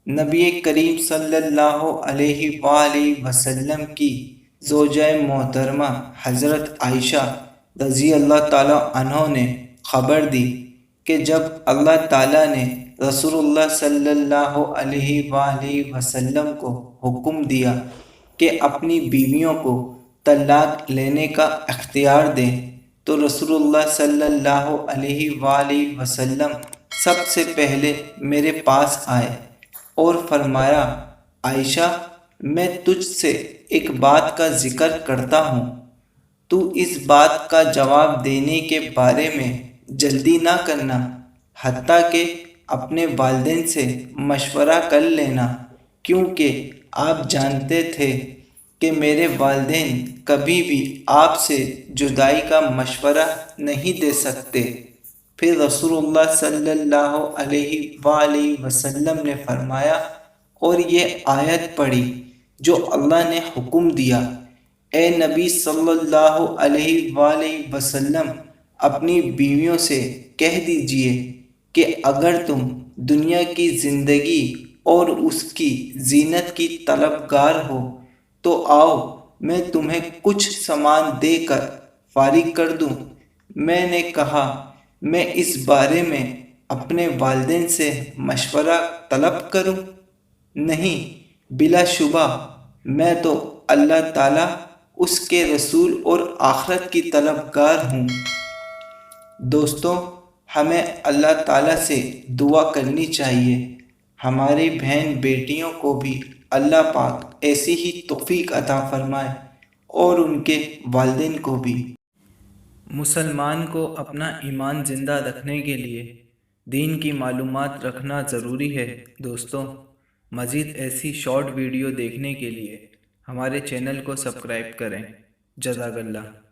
نبی کریم صلی اللہ علیہ وآلہ وسلم کی زوجہ محترمہ حضرت عائشہ رضی اللہ تعالیٰ عنہ نے خبر دی کہ جب اللہ تعالیٰ نے رسول اللہ صلی اللہ علیہ وآلہ وسلم کو حکم دیا کہ اپنی بیویوں کو طلاق لینے کا اختیار دیں تو رسول اللہ صلی اللہ علیہ وآلہ وسلم سب سے پہلے میرے پاس آئے اور فرمایا، عائشہ، میں تجھ سے ایک بات کا ذکر کرتا ہوں، تو اس بات کا جواب دینے کے بارے میں جلدی نہ کرنا، حتیٰ کہ اپنے والدین سے مشورہ کر لینا، کیونکہ آپ جانتے تھے کہ میرے والدین کبھی بھی آپ سے جدائی کا مشورہ نہیں دے سکتے۔ پھر رسول اللہ صلی اللہ علیہ وآلہ وسلم نے فرمایا اور یہ آیت پڑھی جو اللہ نے حکم دیا، اے نبی صلی اللہ علیہ وآلہ وسلم، اپنی بیویوں سے کہہ دیجئے کہ اگر تم دنیا کی زندگی اور اس کی زینت کی طلبگار ہو تو آؤ میں تمہیں کچھ سامان دے کر فارغ کر دوں۔ میں نے کہا، میں اس بارے میں اپنے والدین سے مشورہ طلب کروں؟ نہیں، بلا شبہ میں تو اللہ تعالیٰ، اس کے رسول اور آخرت کی طلبگار ہوں۔ دوستو، ہمیں اللہ تعالیٰ سے دعا کرنی چاہیے ہماری بہن بیٹیوں کو بھی اللہ پاک ایسی ہی توفیق عطا فرمائے اور ان کے والدین کو بھی۔ مسلمان کو اپنا ایمان زندہ رکھنے کے لیے دین کی معلومات رکھنا ضروری ہے۔ دوستو، مزید ایسی شارٹ ویڈیو دیکھنے کے لیے ہمارے چینل کو سبسکرائب کریں۔ جزاک اللہ۔